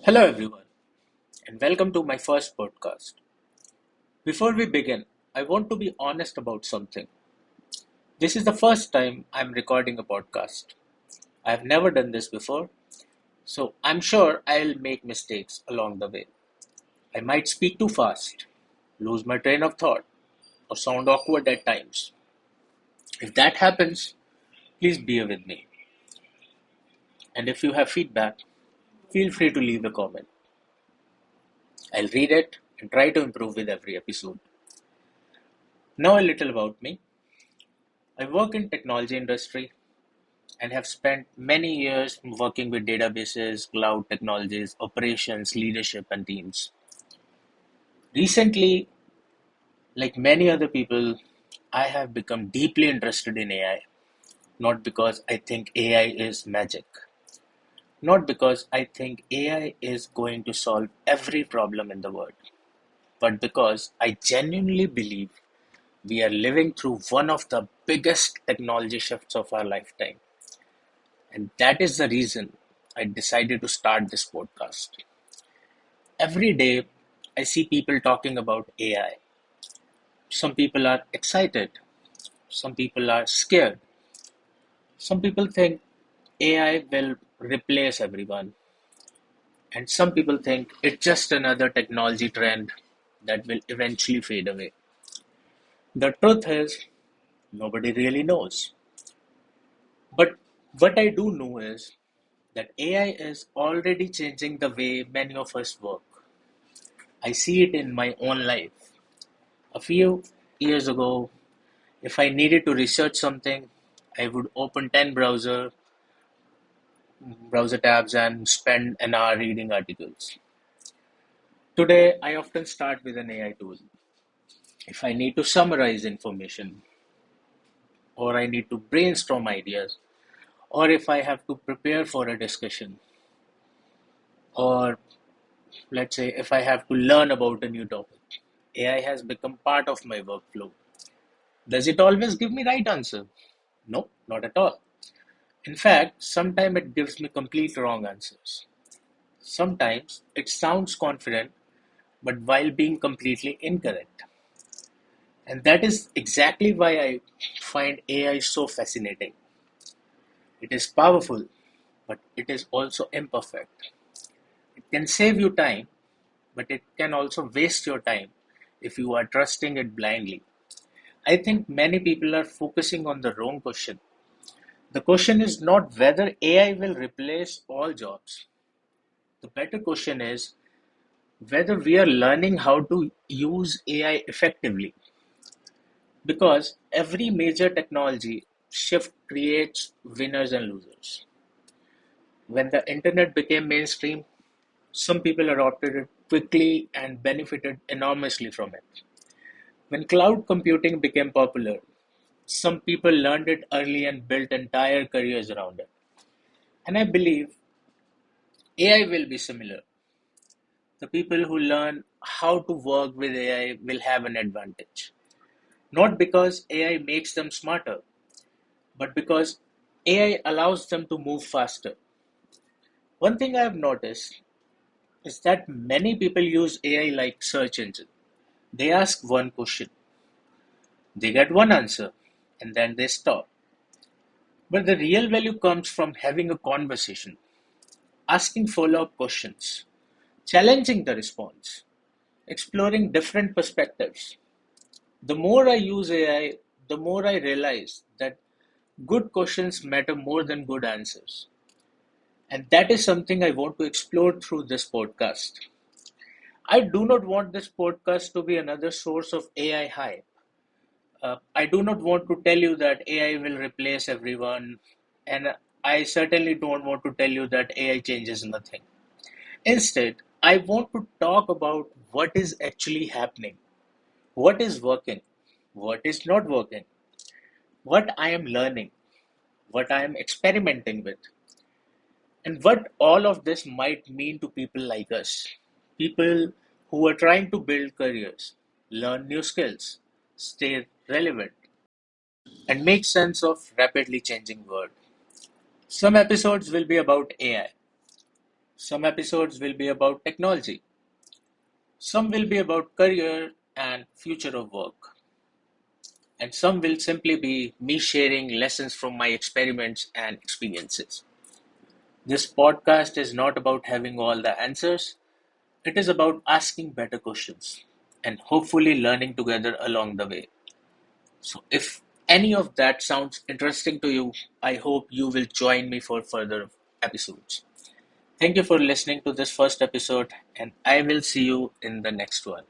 Hello, everyone, and welcome to my first podcast. Before we begin, I want to be honest about something. This is the first time I'm recording a podcast. I've never done this before, so I'm sure I'll make mistakes along the way. I might speak too fast, lose my train of thought, or sound awkward at times. If that happens, please bear with me. And if you have feedback, feel free to leave a comment. I'll read it and try to improve with every episode. Now a little about me. I work in technology industry and have spent many years working with databases, cloud technologies, operations, leadership, and teams. Recently, like many other people, I have become deeply interested in AI, not because I think AI is magic, not because I think AI is going to solve every problem in the world, but because I genuinely believe we are living through one of the biggest technology shifts of our lifetime. And that is the reason I decided to start this podcast. Every day, I see people talking about AI. Some people are excited, some people are scared, some people think AI will replace everyone, and some people think it's just another technology trend that will eventually fade away. The truth is, nobody really knows. But what I do know is that AI is already changing the way many of us work. I see it in my own life. A few years ago, if I needed to research something, I would open 10 browser tabs and spend an hour reading articles. Today, I often start with an AI tool. If I need to summarize information, or I need to brainstorm ideas, or if I have to prepare for a discussion, or let's say if I have to learn about a new topic, AI has become part of my workflow. Does it always give me right answer? No, not at all. In fact, sometimes it gives me complete wrong answers. Sometimes it sounds confident, but while being completely incorrect. And that is exactly why I find AI so fascinating. It is powerful, but it is also imperfect. It can save you time, but it can also waste your time if you are trusting it blindly. I think many people are focusing on the wrong question. The question is not whether AI will replace all jobs. The better question is whether we are learning how to use AI effectively. Because every major technology shift creates winners and losers. When the internet became mainstream, some people adopted it quickly and benefited enormously from it. When cloud computing became popular, some people learned it early and built entire careers around it. And I believe AI will be similar. The people who learn how to work with AI will have an advantage. Not because AI makes them smarter, but because AI allows them to move faster. One thing I have noticed is that many people use AI like search engine. They ask one question, they get one answer, and then they stop. But the real value comes from having a conversation, asking follow-up questions, challenging the response, exploring different perspectives. The more I use AI, the more I realize that good questions matter more than good answers. And that is something I want to explore through this podcast. I do not want this podcast to be another source of AI hype. I do not want to tell you that AI will replace everyone, and I certainly don't want to tell you that AI changes nothing. Instead, I want to talk about what is actually happening, what is working, what is not working, what I am learning, what I am experimenting with, and what all of this might mean to people like us, people who are trying to build careers, learn new skills, stay relevant, and make sense of rapidly changing world. Some episodes will be about AI, Some episodes will be about technology, some will be about career and future of work, and some will simply be me sharing lessons from my experiments and experiences. This podcast is not about having all the answers, it is about asking better questions and hopefully learning together along the way. So, if any of that sounds interesting to you, I hope you will join me for further episodes. Thank you for listening to this first episode, and I will see you in the next one.